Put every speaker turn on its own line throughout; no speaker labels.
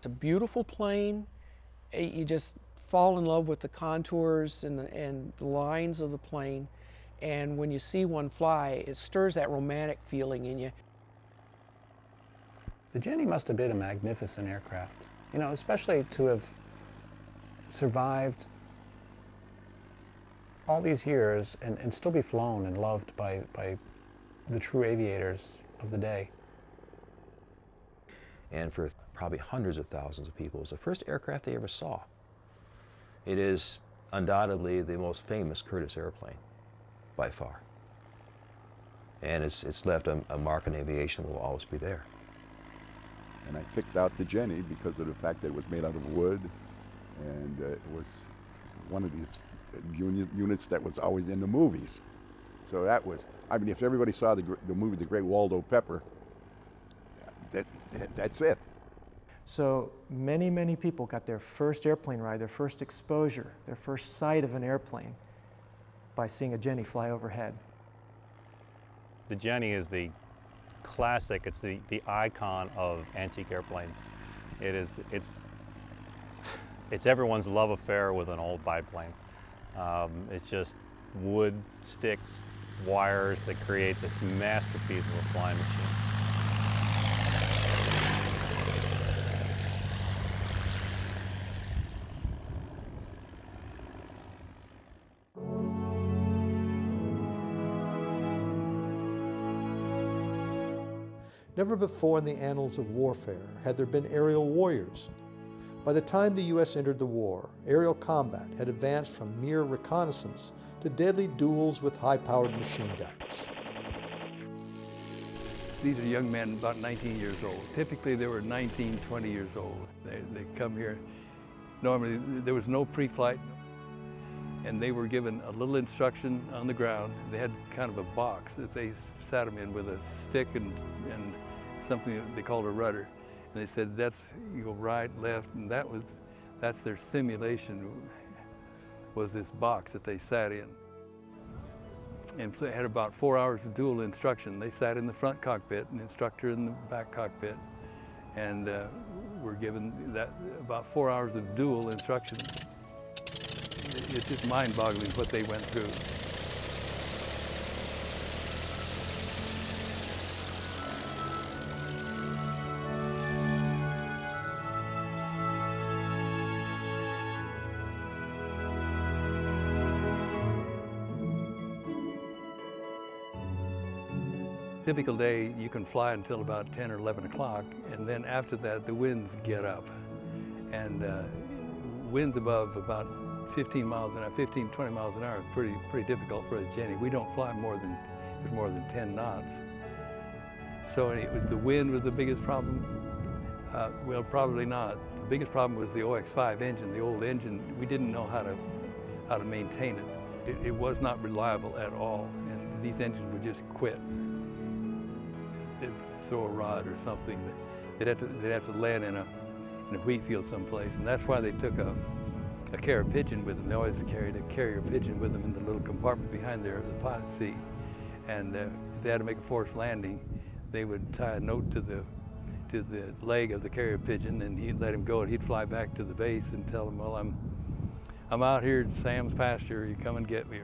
It's a beautiful plane. You just fall in love with the contours and the lines of the plane. And when you see one fly, it stirs that romantic feeling in you.
The Jenny must have been a magnificent aircraft, you know, especially to have survived all these years and still be flown and loved by the true aviators of the day.
And for probably hundreds of thousands of people, it was the first aircraft they ever saw. It is undoubtedly the most famous Curtiss airplane, by far. And it's left a mark in aviation that will always be there.
And I picked out the Jenny because of the fact that it was made out of wood, and it was one of these units that was always in the movies. So that was, I mean, if everybody saw the movie The Great Waldo Pepper, that's it.
So many people got their first airplane ride, their first exposure, their first sight of an airplane by seeing a Jenny fly overhead.
The Jenny is the classic, it's the icon of antique airplanes. It's everyone's love affair with an old biplane. It's just wood, sticks, wires that create this masterpiece of a flying machine.
Never before in the annals of warfare had there been aerial warriors. By the time the U.S. entered the war, aerial combat had advanced from mere reconnaissance to deadly duels with high-powered machine guns.
These are young men about 19 years old. Typically they were 19, 20 years old. They come here. Normally there was no pre-flight, and they were given a little instruction on the ground. They had kind of a box that they sat them in with a stick and something that they called a rudder. And they said, you go right, left, and that's their simulation, was this box that they sat in. And they had about 4 hours of dual instruction. They sat in the front cockpit, an instructor in the back cockpit, and were given about 4 hours of dual instruction. It's just mind-boggling what they went through. Typical day, you can fly until about 10 or 11 o'clock, and then after that, the winds get up. And winds above about 15 miles an hour, 15, 20 miles an hour is pretty difficult for a Jenny. We don't fly more than 10 knots. So the wind was the biggest problem? Well, probably not. The biggest problem was the OX-5 engine, the old engine. We didn't know how to maintain it. It was not reliable at all, and these engines would just quit. They'd throw a rod or something. They'd have to land in a wheat field someplace, and that's why they took a carrier pigeon with them. They always carried a carrier pigeon with them in the little compartment behind the pilot seat. And if they had to make a forced landing, they would tie a note to the leg of the carrier pigeon, and he'd let him go, and he'd fly back to the base and tell him, well, I'm out here at Sam's pasture, you come and get me.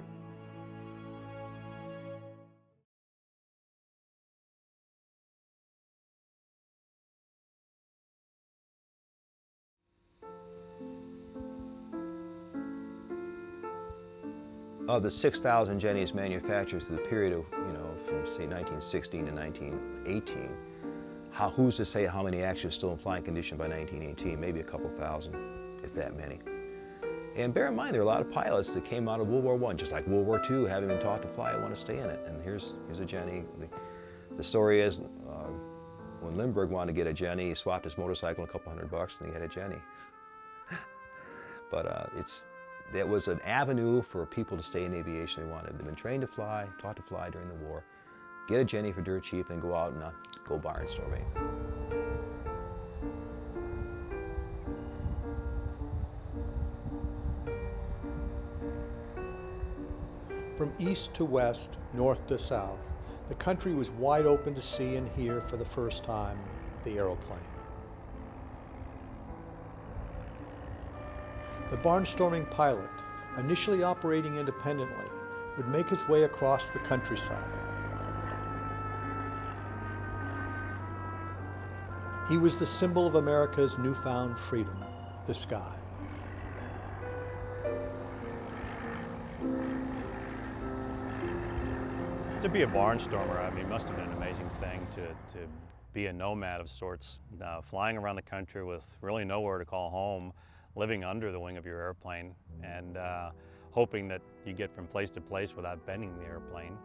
Of the 6,000 Jennies manufactured through the period of, from say 1916 to 1918, who's to say how many actually are still in flying condition by 1918? Maybe a couple thousand, if that many. And bear in mind, there are a lot of pilots that came out of World War I, just like World War II, having been taught to fly, want to stay in it. And here's a Jenny. The story is, when Lindbergh wanted to get a Jenny, he swapped his motorcycle a couple $100 and he had a Jenny. But that was an avenue for people to stay in aviation they wanted. They've been trained to fly, taught to fly during the war, get a Jenny for dirt cheap, and go out and go barnstorming.
From east to west, north to south, the country was wide open to see and hear for the first time the aeroplane. The barnstorming pilot, initially operating independently, would make his way across the countryside. He was the symbol of America's newfound freedom, the sky.
To be a barnstormer, I mean, must have been an amazing thing to be a nomad of sorts, flying around the country with really nowhere to call home, living under the wing of your airplane, and hoping that you get from place to place without bending the airplane.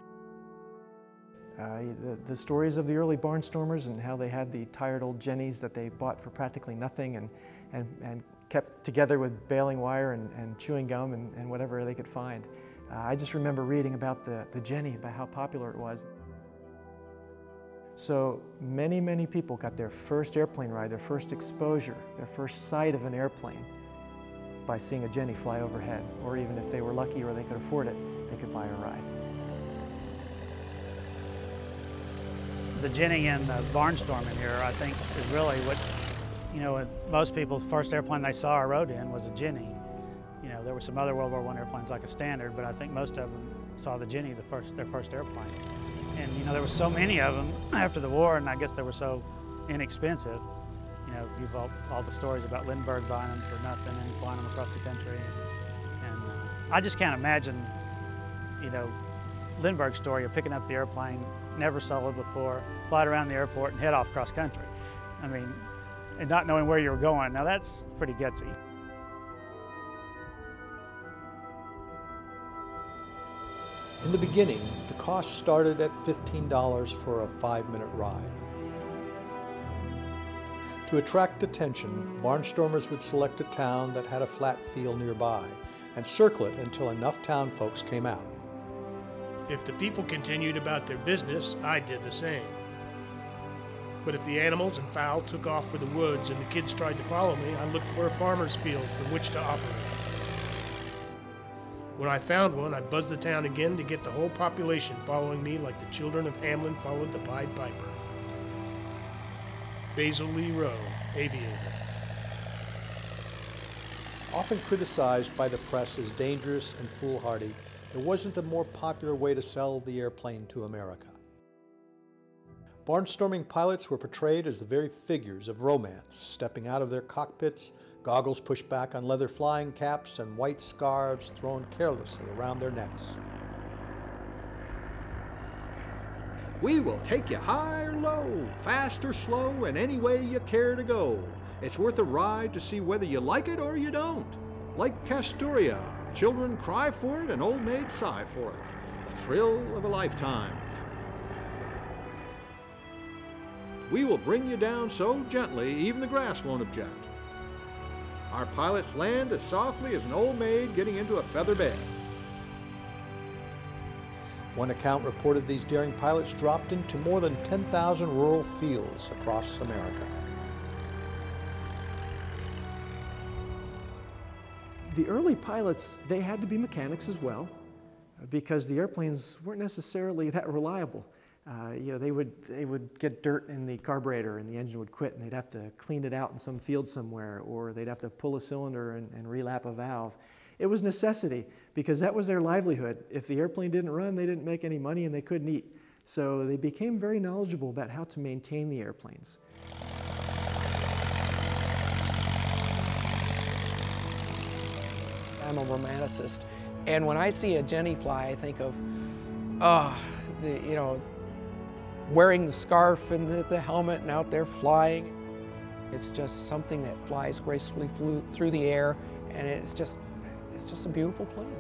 The stories of the early barnstormers and how they had the tired old Jennies that they bought for practically nothing and kept together with baling wire and chewing gum and whatever they could find. I just remember reading about the Jenny, about how popular it was. So many, many people got their first airplane ride, their first exposure, their first sight of an airplane by seeing a Jenny fly overhead, or even if they were lucky or they could afford it, they could buy a ride.
The Jenny and the barnstorming here, I think, is really what, you know, most people's first airplane they saw or rode in was a Jenny. You know, there were some other World War I airplanes like a Standard, but I think most of them saw the Jenny their first airplane. And, you know, there were so many of them after the war, and I guess they were so inexpensive. You know, you've all the stories about Lindbergh buying them for nothing and flying them across the country. And I just can't imagine, you know, Lindbergh's story of picking up the airplane, never saw it before, fly it around the airport and head off cross country. I mean, and not knowing where you were going. Now that's pretty gutsy.
In the beginning, the cost started at $15 for a 5-minute ride. To attract attention, barnstormers would select a town that had a flat field nearby and circle it until enough town folks came out.
If the people continued about their business, I did the same. But if the animals and fowl took off for the woods and the kids tried to follow me, I looked for a farmer's field from which to operate. When I found one, I buzzed the town again to get the whole population following me like the children of Hamelin followed the Pied Piper. Basil Lee Rowe, aviator.
Often criticized by the press as dangerous and foolhardy, there wasn't a more popular way to sell the airplane to America. Barnstorming pilots were portrayed as the very figures of romance, stepping out of their cockpits, goggles pushed back on leather flying caps, and white scarves thrown carelessly around their necks.
We will take you high or low, fast or slow, and any way you care to go. It's worth a ride to see whether you like it or you don't. Like Castoria, children cry for it and old maids sigh for it. The thrill of a lifetime. We will bring you down so gently, even the grass won't object. Our pilots land as softly as an old maid getting into a feather bed.
One account reported these daring pilots dropped into more than 10,000 rural fields across America.
The early pilots, they had to be mechanics as well, because the airplanes weren't necessarily that reliable. You know, they would get dirt in the carburetor and the engine would quit and they'd have to clean it out in some field somewhere, or they'd have to pull a cylinder and relap a valve. It was necessity because that was their livelihood. If the airplane didn't run, they didn't make any money and they couldn't eat. So they became very knowledgeable about how to maintain the airplanes.
I'm a romanticist, and when I see a Jenny fly, I think of, you know, wearing the scarf and the helmet and out there flying. It's just something that flies gracefully through the air, and it's just a beautiful plane.